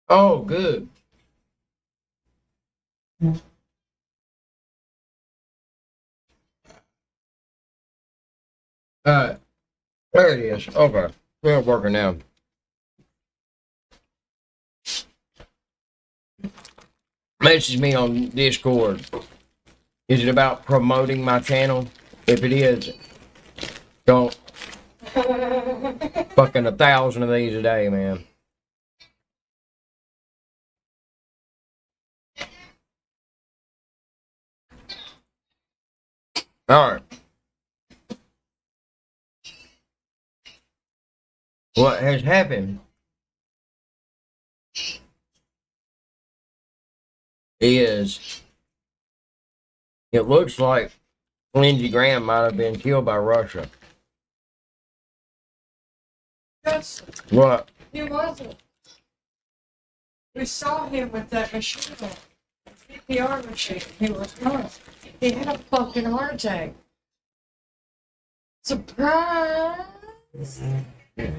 Oh, good. Uh, there it is. Okay. We're working now. Message me on Discord. Is it about promoting my channel? If it is, don't fucking 1,000 of these a day, man. All right. What has happened is it looks like Lindsey Graham might have been killed by Russia. Yes, What? he wasn't. We saw him with that machine gun, CPR machine. He was not. He had a fucking heart attack. Surprise! I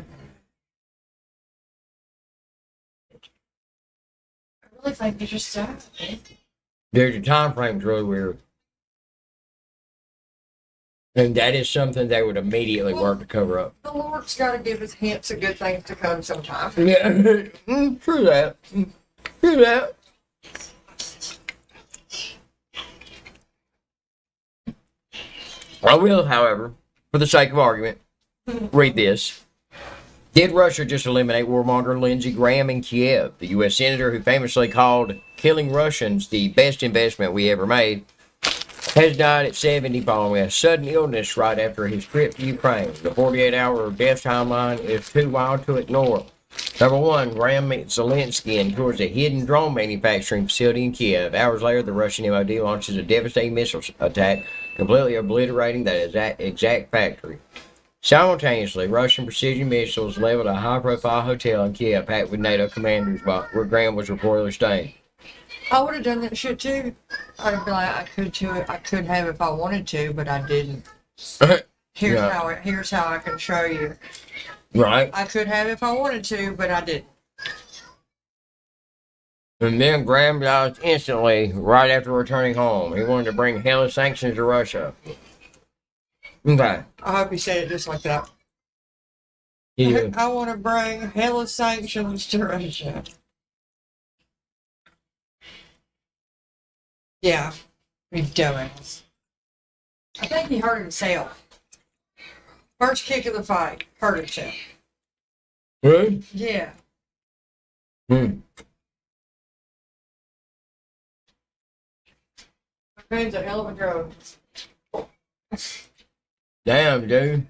really think he just died. There's a time frame's really weird. And that is something they would immediately work to cover up. The Lord's got to give us hints of good things to come sometime. Yeah, true that. True that. I will, however, for the sake of argument, read this. Did Russia just eliminate warmonger Lindsey Graham in Kiev? The U.S. senator who famously called killing Russians the best investment we ever made has died at 70 following a sudden illness right after his trip to Ukraine. The 48-hour death timeline is too wild to ignore. Number one, Graham meets Zelensky and tours a hidden drone manufacturing facility in Kiev. Hours later, the Russian MOD launches a devastating missile attack, completely obliterating that exact factory. Simultaneously, Russian precision missiles leveled a high-profile hotel in Kiev packed with NATO commanders where Graham was reportedly staying. I would have done that shit too. I'd be like, I could have if I wanted to, but I didn't. Here's Yeah. here's how I can show you. Right. I could have if I wanted to, but I didn't. And then Graham died instantly right after returning home. He wanted to bring hellish sanctions to Russia. Okay. I hope you said it just like that. Yeah. I want to bring hella sanctions to Russia. Yeah, you dumbass. I think he hurt himself. First kick of the fight, hurt himself. Really? Yeah. Cocaine's a hell of a drug. Damn, dude.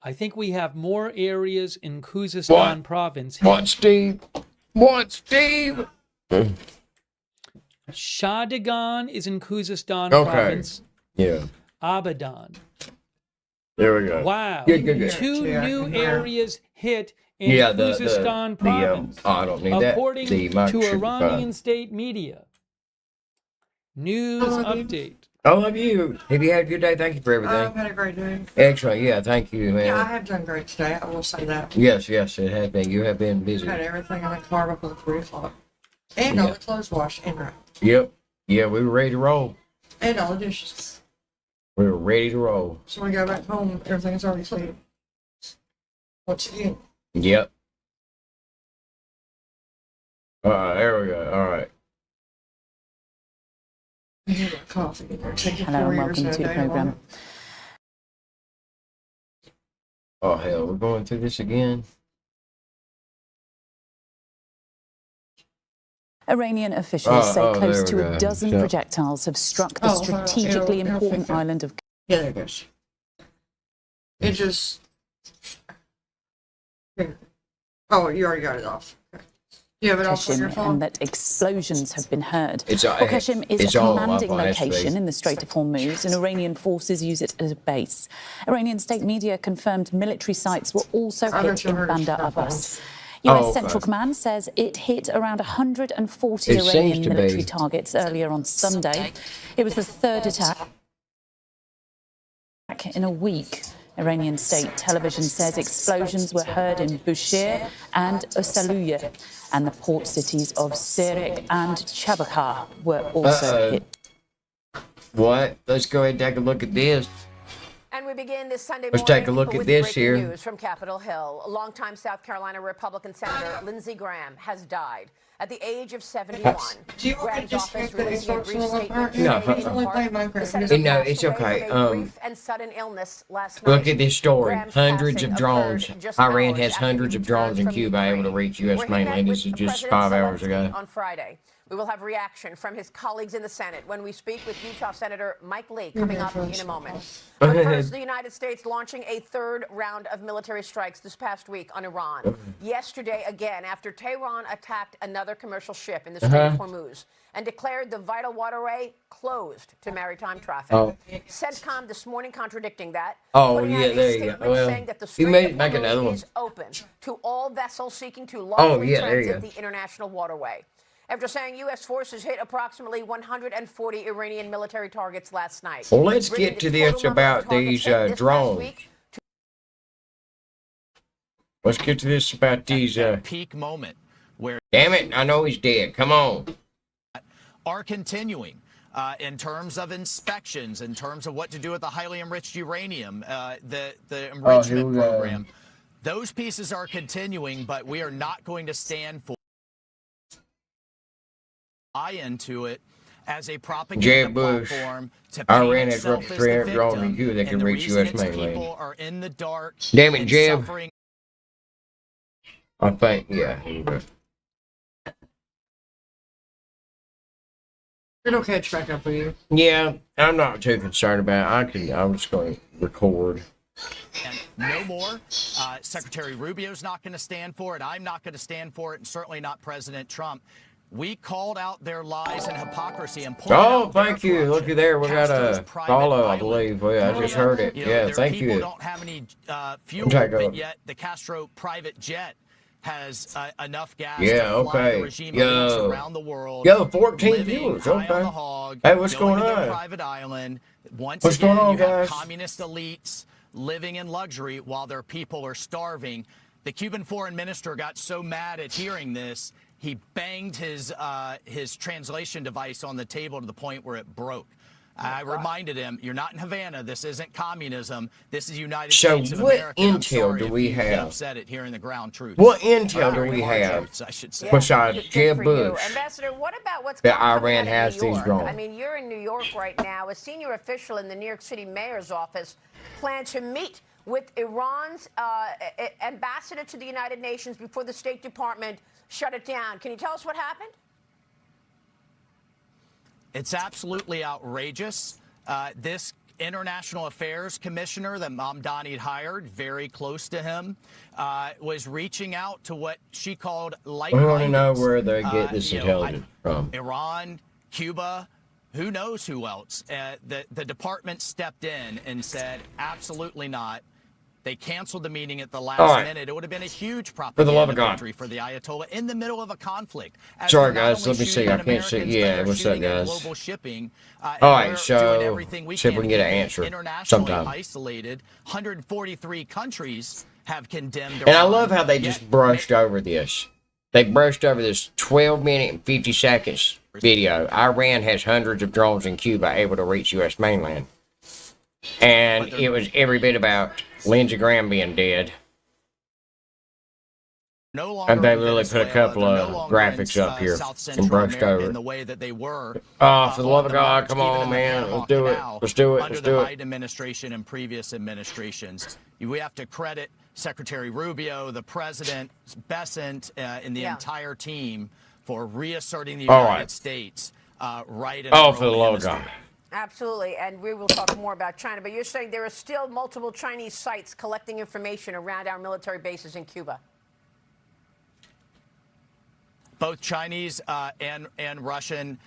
I think we have more areas in Khuzestan province. What, Steve? What, Steve? Shadigan is in Khuzestan Okay. province. Yeah. Abadan. There we go. Wow. Good. Two new areas hit in the Khuzestan province. I don't need that. According The mic to should be Iranian fine. state media. News update. I love you. Have you had a good day? Thank you for everything. I've had a great day. Excellent. Yeah, thank you, man. Yeah, I have done great today. I will say that. Yes, it has been. You have been busy. I had everything in the car before 3 o'clock. And all the clothes washed and wrapped. Yep. Yeah, we were ready to roll. And all the dishes. We were ready to roll. So when we go back home, everything's already clean. Once again. Yep. There we go. All right. I need a coffee in there. Take you Hello 4 and years welcome and a to the day programme. longer. Oh, hell, we're going through this again? Iranian officials say there close we to go. a dozen Yeah. projectiles have struck the strategically it'll important pick up. island of Yeah, there it goes. It just. Here. Oh, you already got it off. Okay. You have it off on your Kashim phone? and that explosions have been heard. It's Kashim is it's a all commanding up on location space. in the Strait of Hormuz, and Iranian forces use it as a base. Iranian state media confirmed military sites were also I hit bet you in heard of Bandar stuff Abbas. Oh, US okay. Central Command says it hit around 140 It seems Iranian to be. military targets earlier on Sunday. It was the third attack in a week. Iranian state television says explosions were heard in Bushehr and Usaluya, and the port cities of Sirik and Chabakar were also hit. What? Let's go ahead and take a look at this. And we begin this Sunday Let's morning take a look at with this breaking here. news from Capitol Hill. Longtime South Carolina Republican Senator Lindsey Graham has died at the age of 71. Do you want me to Graham's just office check the releasing a brief instructions on statement that? No, saying in only part, play Minecraft. the senator No, passed it's away okay. from a brief and sudden illness last Look night. at this story. Graham's Hundreds passing of drones. occurred just Iran hours has after hundreds he of drones in returned from Cuba able to Ukraine, reach U.S. where he mainland. met This is with just President 5 hours Zelensky ago. on Friday. We will have reaction from his colleagues in the Senate when we speak with Utah Senator Mike Lee coming up in a moment. But first, the United States launching a third round of military strikes this past week on Iran. Yesterday, again, after Tehran attacked another commercial ship in the Strait of Hormuz and declared the vital waterway closed to maritime traffic. CENTCOM this morning contradicting that. Oh, putting out yeah, a there you go. statement Well, saying that the you Strait made of make another Hormuz one. is open to all vessels seeking to lawfully yeah, there you transit go. the international waterway. After saying U.S. forces hit approximately 140 Iranian military targets last night. Well, let's bringing get the to total this number of about targets these hit this past drones. week Let's get to this about these. Peak moment where Damn it! I know he's dead. Come on. are continuing in terms of inspections, in terms of what to do with the highly enriched uranium, the enrichment we go. program. Those pieces are continuing, but we are not going to stand for into it as a propaganda Jeb Bush. platform to Iran paint has itself roughly as 300 the drones in victim, Cuba that and can the reach reason U.S. its mainland. people are in the dark. Damn it, and Jeb. suffering. I think, yeah. Here we go. It'll catch back up with you. Yeah, I'm not too concerned about it. I'm just going to record. And no more. Secretary Rubio's not going to stand for it. I'm not going to stand for it, and certainly not President Trump. We called out their lies and hypocrisy and pointed Oh, out their thank you. corruption. Looky there. We got Castro's a private follow, I island. believe. Well, I just heard it. You know, Yeah, their thank people you. don't have any fuel, Take but over. yet the Castro private jet has enough gas Yeah, to fly okay. the regime Yo. around the world. Yo, 14 living viewers. high Okay. on the hog, Hey, what's going going to their on? private island. Once What's again, going on, you have guys? communist elites living in luxury while their people are starving. The Cuban foreign minister got so mad at hearing this, he banged his translation device on the table to the point where it broke. I reminded him, you're not in Havana. This isn't communism. This is United So States of what America. And I'm intel sorry do if we you get have? upset at hearing the ground truth. What intel do Very we hard have truths, I should say. besides Good Jeb for you. Bush Ambassador, what about what's that coming Iran out of has New these York? drones? I mean, you're in New York right now. A senior official in the New York City mayor's office planned to meet with Iran's ambassador to the United Nations before the State Department shut it down. Can you tell us what happened? It's absolutely outrageous. This international affairs commissioner that Mamdani hired, very close to him, was reaching out to what she called like-mindeds. I want to know where they get this intelligence from. Iran, Cuba, who knows who else. The department stepped in and said, absolutely not. They canceled the meeting at the last minute. It would have been a huge propaganda victory for the Ayatollah in the middle of a conflict. Sorry, guys. Let me see. I can't see. Yeah, what's up, guys? Global shipping. All right, so see if we can get an answer sometime. Isolated. 143 countries have condemned Iran. And I love how they just brushed over this. They brushed over this 12-minute and 50 seconds video. Iran has hundreds of drones in Cuba able to reach U.S. mainland. And it was every bit about Lindsey Graham being dead. And they literally put a couple of graphics up here and brushed over in the way that they were. Oh, for the love of God, come on, man. Let's do it. Let's do it. Under the Biden administration and previous administrations. We have to credit Secretary Rubio, the president, Bessent, and the entire team for reasserting the United States right in the for the love of God. Absolutely, and we will talk more about China. But you're saying there are still multiple Chinese sites collecting information around our military bases in Cuba. Both Chinese and Russian.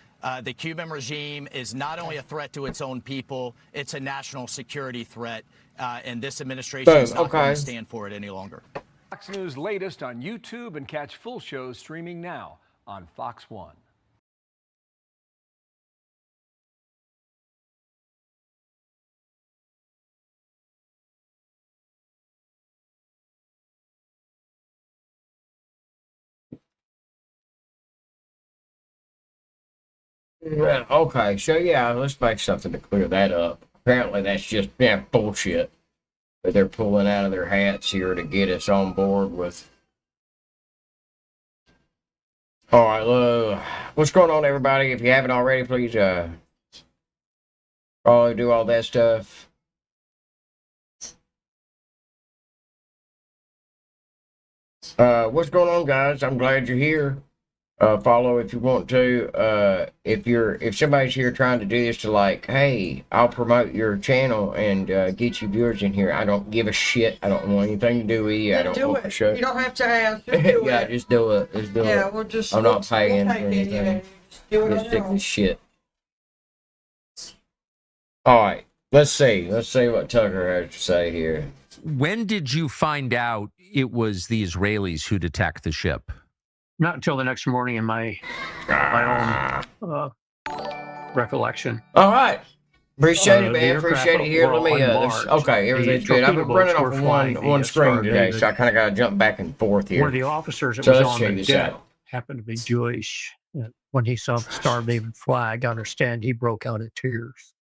The Cuban regime is not only a threat to its own people, it's a national security threat. And this administration is not going to stand for it any longer. Fox News latest on YouTube, and catch full shows streaming now on Fox 1. Yeah, okay, so yeah, let's make something to clear that up. Apparently that's just bullshit that they're pulling out of their hats here to get us on board with. All right, what's going on, everybody? If you haven't already, please follow, do all that stuff. What's going on, guys? I'm glad you're here. Follow if you want to. If somebody's here trying to do this to like, hey, I'll promote your channel and get you viewers in here. I don't give a shit. I don't want anything to do with you. I don't want to show. You don't have to ask. Just do yeah, it. just do it. Just do Yeah, it. we'll just. I'm not paying we'll for anything. Just do it Just on stick your own. this shit. All right, let's see. Let's see what Tucker has to say here. When did you find out it was the Israelis who'd attacked the ship? Not until the next morning in my own recollection. All right. Appreciate it, The man. aircraft Appreciate it here. were Let me, all unmarked. okay, everything's good. I've been torpedo running boats off were of flying one the screen Star today, David. so I kind of got to jump back and forth here. One of the officers that So was let's on check the this deck out. happened to be Jewish. When he saw the Star David flag, I understand he broke out in tears.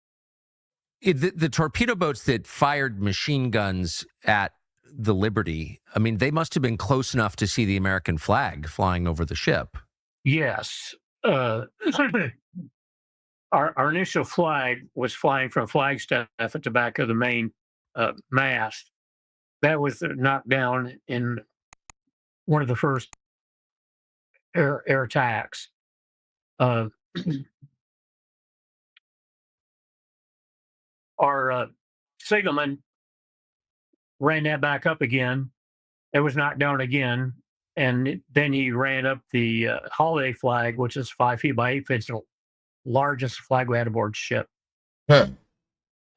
The torpedo boats that fired machine guns at the Liberty, I mean, they must have been close enough to see the American flag flying over the ship. Yes. Our initial flag was flying from Flagstaff at the back of the main mast. That was knocked down in one of the first air attacks. Our signalman ran that back up again. It was knocked down again. And then he ran up the holiday flag, which is 5 feet by 8 feet, the largest flag we had aboard ship. Huh.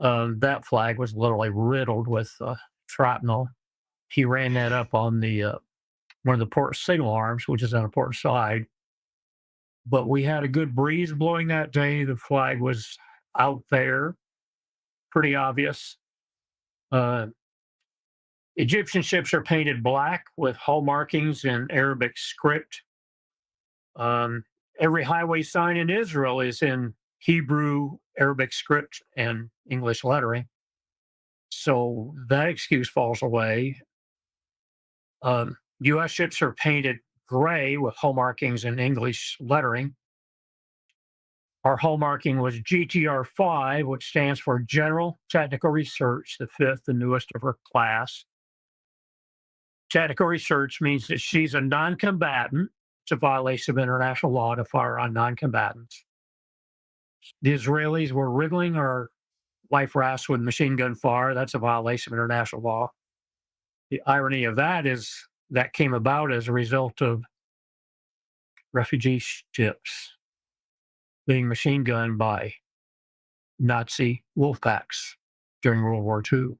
That flag was literally riddled with shrapnel. He ran that up on the one of the port signal arms, which is on the port side. But we had a good breeze blowing that day. The flag was out there, pretty obvious. Egyptian ships are painted black with hull markings in Arabic script. Every highway sign in Israel is in Hebrew, Arabic script, and English lettering. So that excuse falls away. U.S. ships are painted gray with hull markings in English lettering. Our hull marking was GTR 5, which stands for General Technical Research, the fifth and newest of her class. Technical research means that she's a non-combatant. It's a violation of international law to fire on non-combatants. The Israelis were rigging our life rafts with machine gun fire. That's a violation of international law. The irony of that is that came about as a result of refugee ships being machine gunned by Nazi wolf packs during World War II.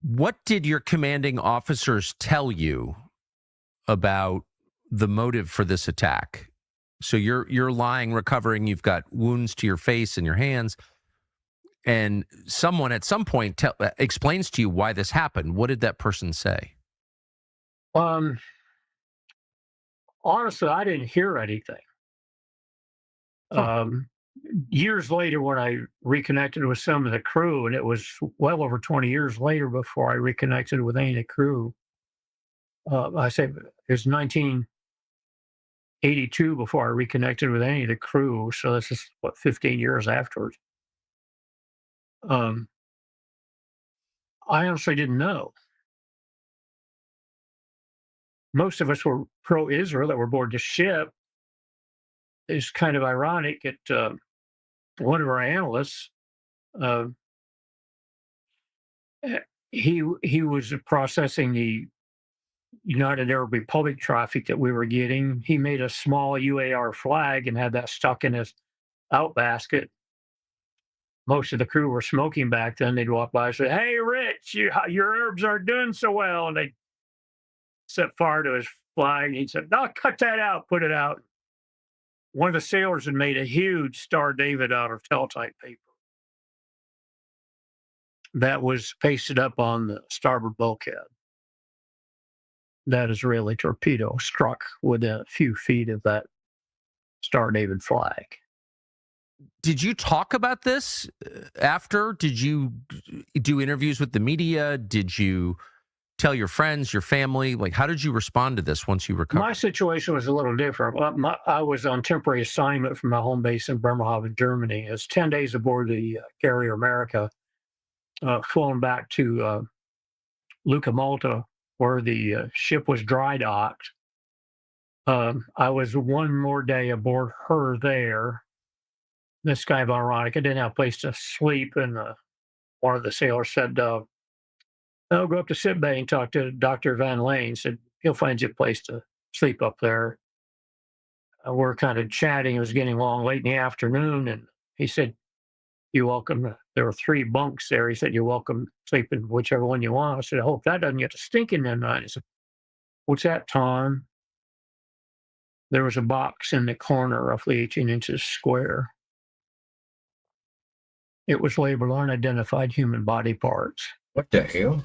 What did your commanding officers tell you about the motive for this attack? So you're lying, recovering. You've got wounds to your face and your hands, and someone at some point explains to you why this happened. What did that person say? Honestly, I didn't hear anything. Years later, when I reconnected with some of the crew, and it was well over 20 years later before I reconnected with any of the crew. I say it was 1982 before I reconnected with any of the crew. So this is 15 years afterwards. I honestly didn't know. Most of us were pro-Israel that were aboard the ship. It's kind of ironic that one of our analysts, uh, he was processing the United Arab Republic traffic that we were getting. He made a small UAR flag and had that stuck in his outbasket. Most of the crew were smoking back then. They'd walk by and say, "Hey, Rich, your Arabs aren't doing so well." And they'd set fire to his flag. He'd say, "No, cut that out, put it out." One of the sailors had made a huge Star David out of teletype paper that was pasted up on the starboard bulkhead. That Israeli torpedo struck within a few feet of that Star David flag. Did you talk about this after? Did you do interviews with the media? Did you tell your friends, your family? Like, how did you respond to this once you recovered? My situation was a little different. I was on temporary assignment from my home base in Bremerhaven, Germany. It was 10 days aboard the carrier America, flown back to Lucca, Malta, where the ship was dry docked. I was one more day aboard her there. This kind of ironic. I didn't have a place to sleep, and one of the sailors said, "I'll go up to sickbay and talk to Dr. Van Lane." Said he'll find you a place to sleep up there. We're kind of chatting. It was getting long, late in the afternoon, and he said, "You're welcome." There were 3 bunks there. He said, "You're welcome to sleep in whichever one you want." I said, "I hope that doesn't get to stinking that night." He said, "What's that, Tom?" There was a box in the corner, roughly 18 inches square. It was labeled unidentified human body parts. What the hell?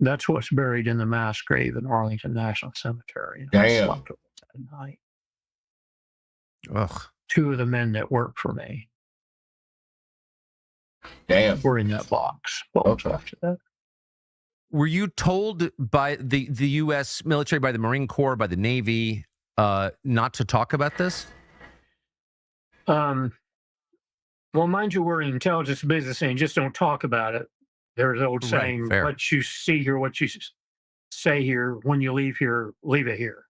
That's what's buried in the mass grave in Arlington National Cemetery. Damn. I slept with it that night. Ugh. 2 of the men that worked for me Damn. were in that box. Okay. After that. Were you told by the U.S. military, by the Marine Corps, by the Navy, not to talk about this? Well, mind you, we're in intelligence business saying just don't talk about it. There's an old saying, fair. what you see here, what you say here, when you leave here, leave it here.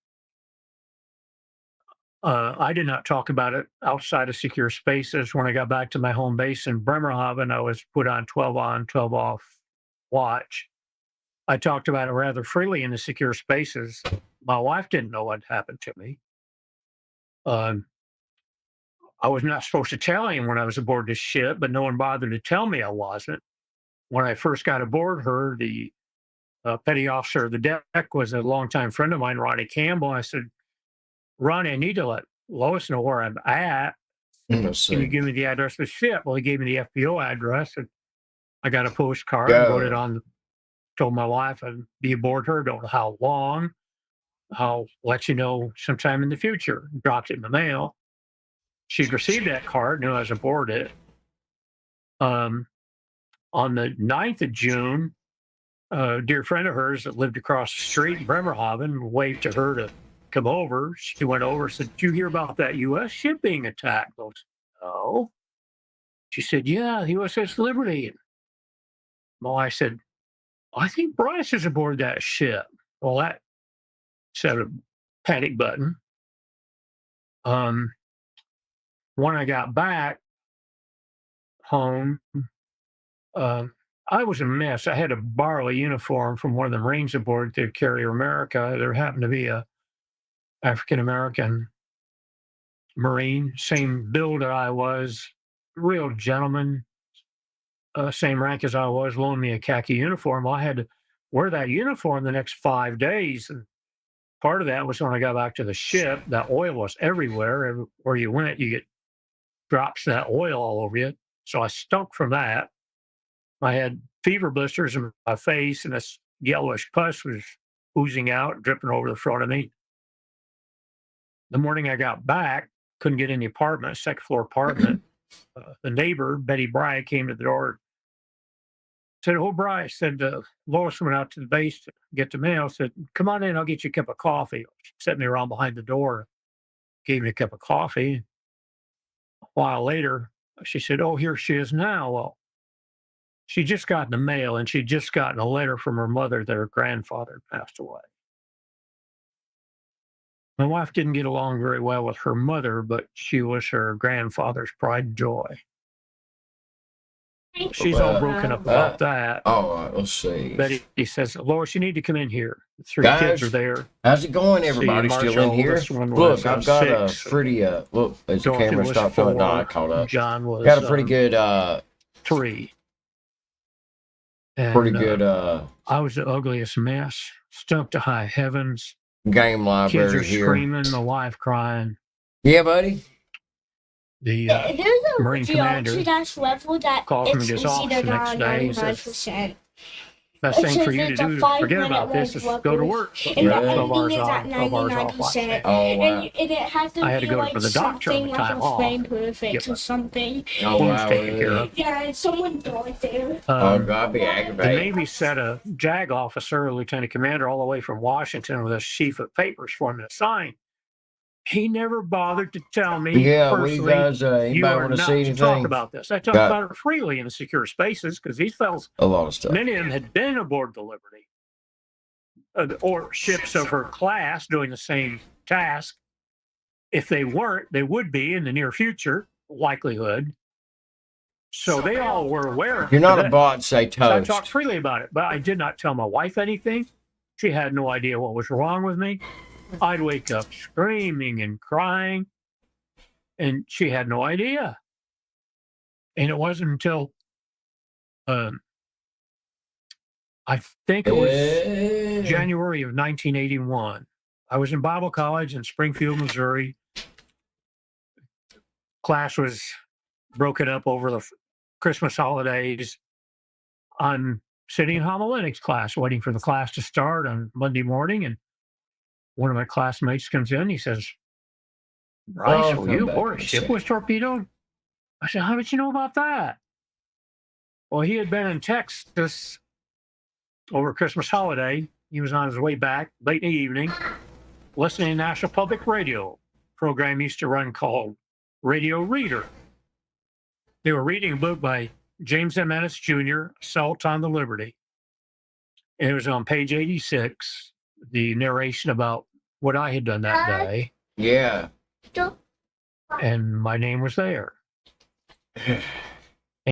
I did not talk about it outside of secure spaces. When I got back to my home base in Bremerhaven, I was put on 12 on, 12 off watch. I talked about it rather freely in the secure spaces. My wife didn't know what happened to me. I was not supposed to tell anyone when I was aboard this ship, but no one bothered to tell me I wasn't. When I first got aboard her, the petty officer of the deck was a longtime friend of mine, Ronnie Campbell. I said, "Ronnie, I need to let Lois know where I'm at. Can you give me the address of the ship?" Well, he gave me the FBO address, and I got a postcard and wrote it on. Told my wife I'd be aboard her. Don't know how long. I'll let you know sometime in the future. Dropped it in the mail. She'd received that card, knew I was aboard it. On the 9th of June, a dear friend of hers that lived across the street in Bremerhaven waved to her to come over. She went over and said, "Did you hear about that U.S. ship being attacked?" I said, "No." She said, "Yeah, the USS Liberty." And my wife said, "I think Bryce is aboard that ship." Well, that set a panic button. When I got back home, I was a mess. I had to borrow a uniform from one of the Marines aboard to Carrier America. There happened to be a African American Marine, same build that I was, real gentleman, same rank as I was, loaned me a khaki uniform. Well, I had to wear that uniform the next 5 days. And part of that was when I got back to the ship, that oil was everywhere. Everywhere you went, you get drops of that oil all over you. So I stunk from that. I had fever blisters in my face, and this yellowish pus was oozing out, dripping over the front of me. The morning I got back, couldn't get in the apartment, second floor apartment. The neighbor, Betty Bry, came to the door. Said, "Oh, Bry," said, Lois went out to the base to get the mail. Said, "Come on in, I'll get you a cup of coffee." She set me around behind the door, gave me a cup of coffee. A while later, she said, "Oh, here she is now." Well, she just got the mail, and she'd just gotten a letter from her mother that her grandfather passed away. My wife didn't get along very well with her mother, but she was her grandfather's pride and joy. She's all broken up about that. All right, let's see. Betty says, "Lois, you need to come in here. The 3 Guys, kids are there." How's it going, everybody? See, Still in here? this one Look, was, I've got 6. a pretty, look, as the Dorothy camera was stopped filming, 4. I caught up. John was Got a pretty good, 3. And, pretty good, I was the ugliest mess. Stunk to high heavens. game Kids library are here. screaming, my wife crying. Yeah, buddy? The There's a Marine commander level that calls me it's to his easy office to the next die day. He says, 99%. "Best It thing for says you to it's a do, 5 forget minute about this, is level, go to work." And Yeah. the 12 hours ending is on, at 12 hours off. 99%. Oh, wow. And it has to I had to be go like for the doctor on something the like time a off. flame perfect Get or my something. Oh, wounds wow. taken care of. Yeah, and someone died there. Oh, God, I'd be The aggravated. Navy sent a JAG officer, a lieutenant commander, all the way from Washington with a sheaf of papers for me to sign. He never bothered to tell me Yeah, we personally, guys, "You anybody are want to not see to talk anything? about this." I talked Got about it freely in the secure spaces because these fellas, a lot of stuff. many of them had been aboard the Liberty or ships of her class doing the same task. If they weren't, they would be in the near future, likelihood. So they all were aware of You're not a it. bot, say So I toast. talked freely about it, but I did not tell my wife anything. She had no idea what was wrong with me. I'd wake up screaming and crying, and she had no idea. And it wasn't until I think it was January of 1981. I was in Bible college in Springfield, Missouri. Class was broken up over the Christmas holidays. I'm sitting in homiletics class, waiting for the class to start on Monday morning, and one of my classmates comes in. He says, "Bryce, Oh, were you come back aboard a in a ship second. was torpedoed?" I said, "How did you know about that?" Well, he had been in Texas over Christmas holiday. He was on his way back late in the evening, listening to National Public Radio program used to run called Radio Reader. They were reading a book by James M. Ennis Jr., Assault on the Liberty. And it was on page 86, the narration about what I had done that day. Yeah. And my name was there.